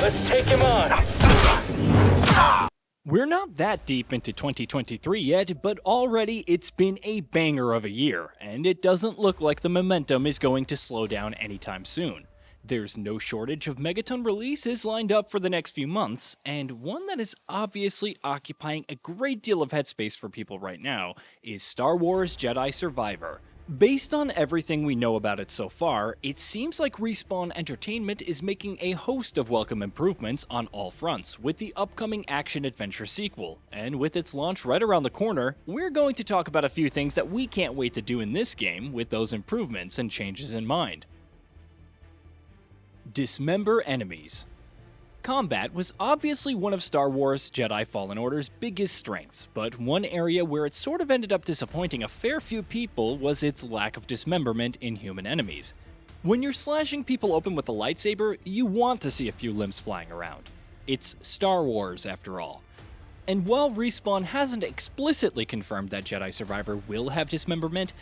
Let's take him on. We're not that deep into 2023 yet, but already it's been a banger of a year, and it doesn't look like the momentum is going to slow down anytime soon. There's no shortage of megaton releases lined up for the next few months, and one that is obviously occupying a great deal of headspace for people right now is Star Wars Jedi Survivor. Based on everything we know about it so far, it seems like Respawn Entertainment is making a host of welcome improvements on all fronts with the upcoming action-adventure sequel, and with its launch right around the corner, we're going to talk about a few things that we can't wait to do in this game with those improvements and changes in mind. Dismember enemies. Combat was obviously one of Star Wars Jedi Fallen Order's biggest strengths, but one area where it sort of ended up disappointing a fair few people was its lack of dismemberment in human enemies. When you're slashing people open with a lightsaber, you want to see a few limbs flying around. It's Star Wars, after all. And while Respawn hasn't explicitly confirmed that Jedi Survivor will have dismemberment,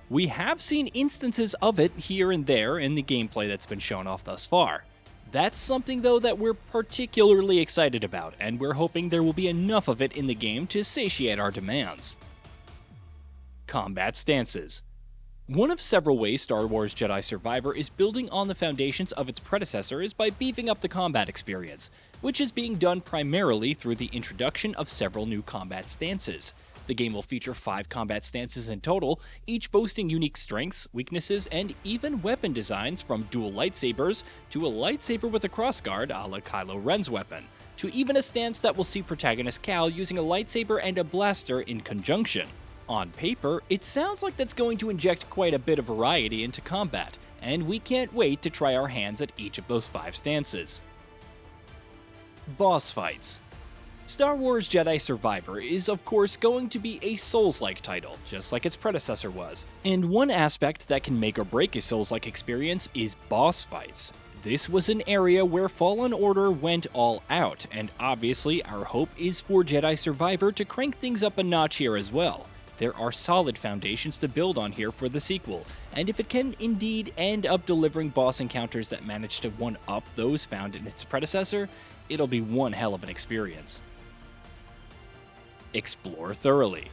we have seen instances of it here and there in the gameplay that's been shown off thus far. That's something though that we're particularly excited about, and we're hoping there will be enough of it in the game to satiate our demands. Combat stances. One of several ways Star Wars Jedi Survivor is building on the foundations of its predecessor is by beefing up the combat experience, which is being done primarily through the introduction of several new combat stances. The game will feature 5 combat stances in total, each boasting unique strengths, weaknesses, and even weapon designs from dual lightsabers to a lightsaber with a crossguard a la Kylo Ren's weapon, to even a stance that will see protagonist Cal using a lightsaber and a blaster in conjunction. On paper, it sounds like that's going to inject quite a bit of variety into combat, and we can't wait to try our hands at each of those 5 stances. Boss fights. Star Wars Jedi Survivor is of course going to be a Souls-like title, just like its predecessor was, and one aspect that can make or break a Souls-like experience is boss fights. This was an area where Fallen Order went all out, and obviously our hope is for Jedi Survivor to crank things up a notch here as well. There are solid foundations to build on here for the sequel, and if it can indeed end up delivering boss encounters that manage to one-up those found in its predecessor, it'll be one hell of an experience. Explore thoroughly.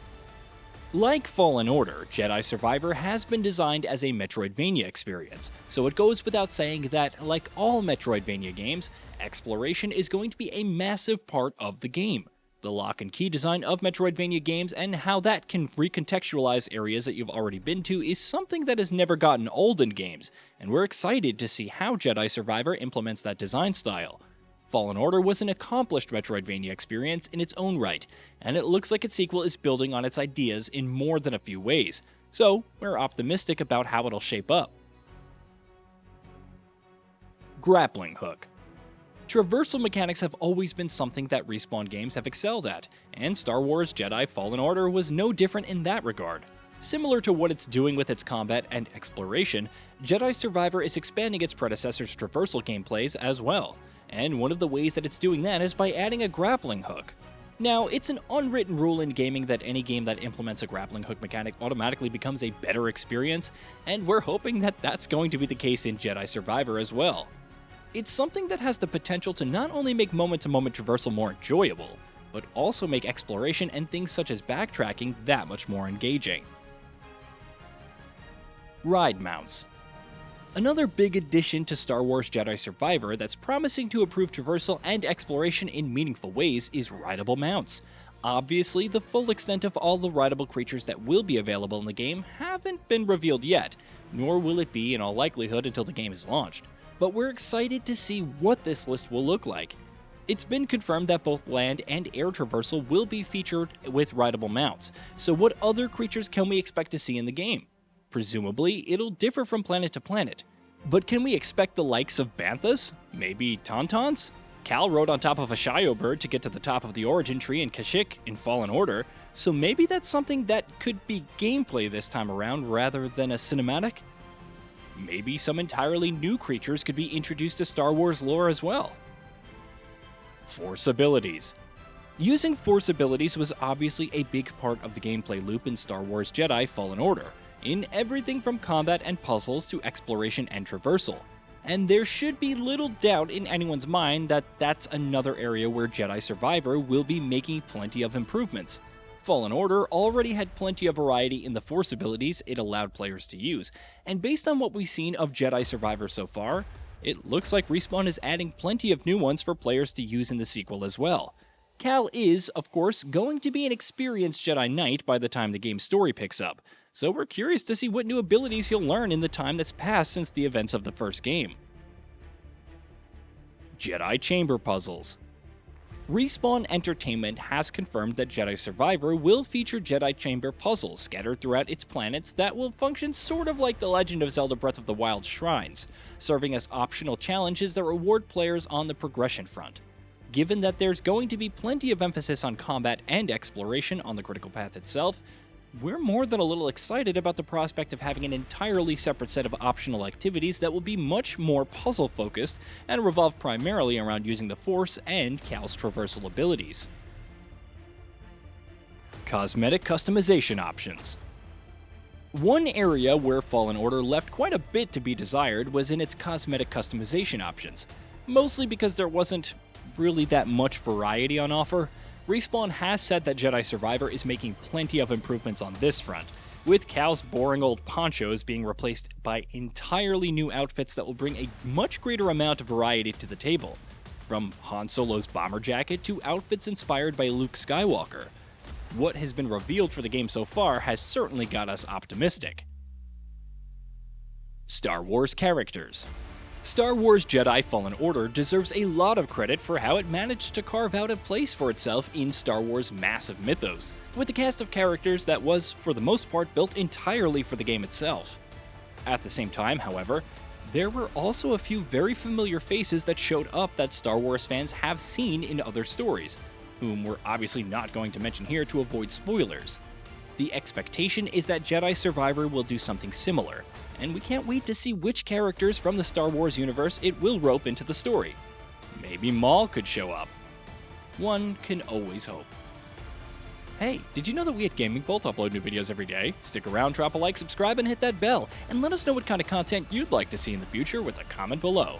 Like Fallen Order, Jedi Survivor has been designed as a Metroidvania experience, so it goes without saying that, like all Metroidvania games, exploration is going to be a massive part of the game. The lock and key design of Metroidvania games and how that can recontextualize areas that you've already been to is something that has never gotten old in games, and we're excited to see how Jedi Survivor implements that design style. Fallen Order was an accomplished Metroidvania experience in its own right, and it looks like its sequel is building on its ideas in more than a few ways, so we're optimistic about how it'll shape up. Grappling hook. Traversal mechanics have always been something that Respawn games have excelled at, and Star Wars Jedi Fallen Order was no different in that regard. Similar to what it's doing with its combat and exploration, Jedi Survivor is expanding its predecessor's traversal gameplays as well. And one of the ways that it's doing that is by adding a grappling hook. Now, it's an unwritten rule in gaming that any game that implements a grappling hook mechanic automatically becomes a better experience, and we're hoping that that's going to be the case in Jedi Survivor as well. It's something that has the potential to not only make moment-to-moment traversal more enjoyable, but also make exploration and things such as backtracking that much more engaging. Ride mounts. Another big addition to Star Wars Jedi Survivor that's promising to improve traversal and exploration in meaningful ways is rideable mounts. Obviously, the full extent of all the rideable creatures that will be available in the game haven't been revealed yet, nor will it be in all likelihood until the game is launched. But we're excited to see what this list will look like. It's been confirmed that both land and air traversal will be featured with rideable mounts, so what other creatures can we expect to see in the game? Presumably, it'll differ from planet to planet. But can we expect the likes of Banthas? Maybe Tauntauns? Cal rode on top of a Shio bird to get to the top of the origin tree in Kashyyyk in Fallen Order, so maybe that's something that could be gameplay this time around rather than a cinematic? Maybe some entirely new creatures could be introduced to Star Wars lore as well. Force abilities. Using Force abilities was obviously a big part of the gameplay loop in Star Wars Jedi Fallen Order, in everything from combat and puzzles to exploration and traversal. and there should be little doubt in anyone's mind that that's another area where Jedi Survivor will be making plenty of improvements. Fallen Order already had plenty of variety in the Force abilities it allowed players to use, and based on what we've seen of Jedi Survivor so far, it looks like Respawn is adding plenty of new ones for players to use in the sequel as well. Cal is, of course, going to be an experienced Jedi Knight by the time the game's story picks up, so we're curious to see what new abilities he'll learn in the time that's passed since the events of the first game. Jedi Chamber Puzzles. Respawn Entertainment has confirmed that Jedi Survivor will feature Jedi Chamber puzzles scattered throughout its planets that will function sort of like the Legend of Zelda Breath of the Wild shrines, serving as optional challenges that reward players on the progression front. Given that there's going to be plenty of emphasis on combat and exploration on the critical path itself, we're more than a little excited about the prospect of having an entirely separate set of optional activities that will be much more puzzle-focused and revolve primarily around using the Force and Cal's traversal abilities. Cosmetic customization options. One area where Fallen Order left quite a bit to be desired was in its cosmetic customization options, mostly because there wasn't really that much variety on offer. Respawn has said that Jedi Survivor is making plenty of improvements on this front, with Cal's boring old ponchos being replaced by entirely new outfits that will bring a much greater amount of variety to the table, from Han Solo's bomber jacket to outfits inspired by Luke Skywalker. What has been revealed for the game so far has certainly got us optimistic. Star Wars characters. Star Wars Jedi Fallen Order deserves a lot of credit for how it managed to carve out a place for itself in Star Wars' massive mythos, with a cast of characters that was, for the most part, built entirely for the game itself. At the same time, however, there were also a few very familiar faces that showed up that Star Wars fans have seen in other stories, whom we're obviously not going to mention here to avoid spoilers. The expectation is that Jedi Survivor will do something similar, and we can't wait to see which characters from the Star Wars universe it will rope into the story. Maybe Maul could show up. One can always hope. Hey, did you know that we at GamingBolt upload new videos every day? Stick around, drop a like, subscribe, and hit that bell, and let us know what kind of content you'd like to see in the future with a comment below.